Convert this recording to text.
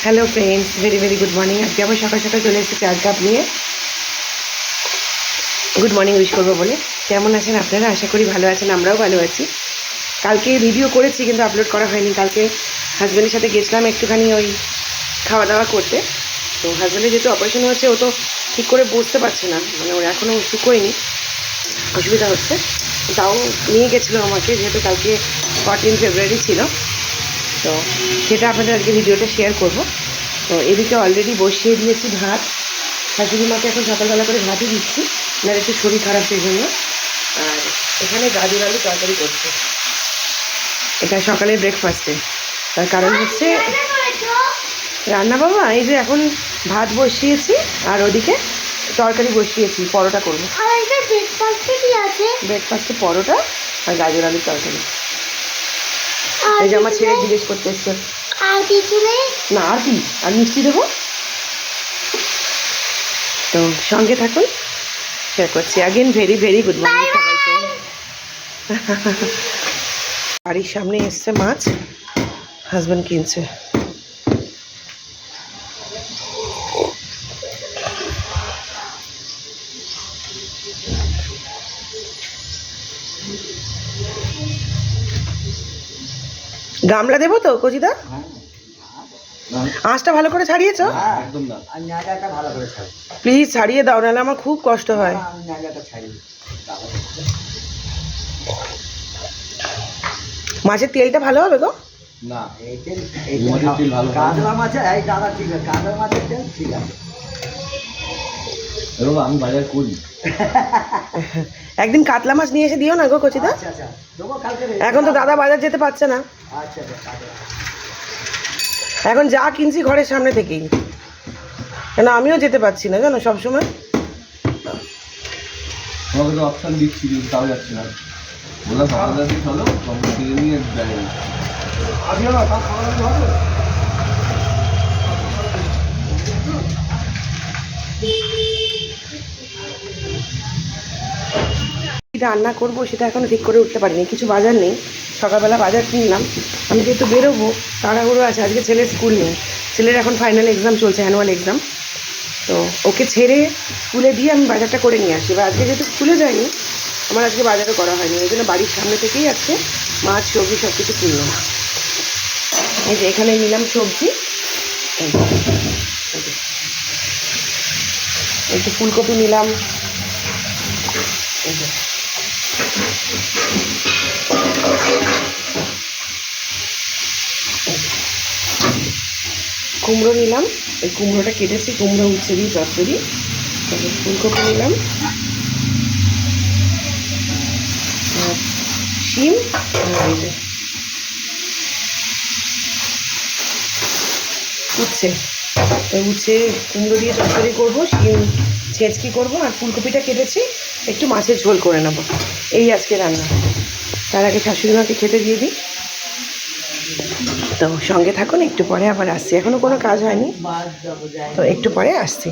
Hello friends, very very good morning. আজকে আবার সকাল সকাল চলে এসেছি চার কাপ নিয়ে গুড মর্নিং উইশ করবো বলে। কেমন আছেন আপনারা? আশা করি ভালো আছেন, আমরাও ভালো আছি। কালকে ভিডিও করেছি কিন্তু আপলোড করা হয়নি। কালকে হাজব্যান্ডের সাথে গেছিলাম একটুখানি ওই খাওয়া দাওয়া করতে। তো হাজব্যান্ডের যেহেতু অপারেশন হচ্ছে, ও তো ঠিক করে বসতে পারছে না, মানে ওর এখনও শুকোয়নি, অসুবিধা হচ্ছে। তাও নিয়ে গেছিলো আমাকে, যেহেতু কালকে 14 ফেব্রুয়ারি ছিল। তো সেটা আপনাদের আজকে ভিডিওটা শেয়ার করব। তো এদিকে অলরেডি বসিয়ে দিয়েছি ভাত। শাশুড়ি মাকে এখন সকালবেলা করে ভাতই দিচ্ছি, আপনার একটু শরীর খারাপ সেই জন্য। আর এখানে গাজর আলু তরকারি করছে, এটা সকালের ব্রেকফাস্টে। তার কারণ হচ্ছে রান্না বাবা, এই যে এখন ভাত বসিয়েছি আর ওদিকে তরকারি বসিয়েছি, পরোটা করবো। ব্রেকফাস্টে পরোটা আর গাজর আলুর তরকারি। এই যে আমার ছেলে জিজ্ঞেস করতে এসছে আর কিছু নেই না, আর কি আর মিষ্টি দেবো। তো সঙ্গে থাকুন, শেয়ার করছি। Again very very good morning সবাইকে। বাড়ির সামনে এসছে মাছ, হাজব্যান্ড কিনছে। গামলা দেবো তো কচিদা? আঁচটা ভালো করে ছাড়িয়েছ? প্লিজ ছাড়িয়ে দাও, নাহলে আমার খুব কষ্ট হয়। মাছের তেলটা ভালো হবে গো? না, এই তেল ভালো। কাতলা মাছের এই দাদা ঠিক আছে, কাতলা মাছের তেল ঠিক আছে। এরকম আমি বাজার করি। একদিন কাতলা মাছ নিয়ে এসে দিও না গো কচিদা। আচ্ছা আচ্ছা, দেবো কালকে। এখন তো দাদা বাজার যেতে পারছে না। আচ্ছা আচ্ছা, এখন যা কিনছি ঘরের সামনে থেকেই, কেন আমিও যেতে পারছি না জানো সবসময়। তোমাকে তো অপশন দিচ্ছি কিন্তু তাও যাচ্ছে না। বললাম সকালবেলা দিয়ে চলো, তখন কিনে নিয়ে যাই। আসিও না, তার খাওয়া দাওয়া হবে। রান্না করবো সেটা এখনো ঠিক করে উঠতে পারিনি, কিছু বাজার নেই। সকালবেলা বাজার কিনলাম, আমি যেহেতু বেরোবো তাড়াহুড়ো আছে। আজকে ছেলের স্কুল নেই, ছেলের এখন ফাইনাল এক্সাম চলছে, অ্যানুয়াল এক্সাম। তো ওকে ছেড়ে স্কুলে দিয়ে আমি বাজারটা করে নিয়ে আসি। এবার আজকে যেহেতু স্কুলে যাইনি, আমার আজকে বাজারও করা হয়নি, ওই জন্য বাড়ির সামনে থেকেই আজকে মাছ সবজি সব কিছু কিনলাম। এই যে এখানে নিলাম সবজি, একটু ফুলকপি নিলাম, কুমড়ো নিলাম, এই কুমড়োটা কেটেছি, কুমড়ো উচ্ছে দিই চচ্চড়ি। ফুলকপি নিলাম, শিম, উচ্ছে। উচ্ছে কুমড়ো দিয়ে চচ্চড়ি করবো, শিম ছেঁচকি করবো, আর ফুলকপিটা কেটেছি, একটু মাছের ঝোল করে নেবো। এই আজকে রান্না। তার আগে শাশুড়ি মাকে খেতে দিয়ে দিই। তো সঙ্গে থাকুন, একটু পরে আবার আসছি। এখনও কোনো কাজ হয়নি, তো একটু পরে আসছি।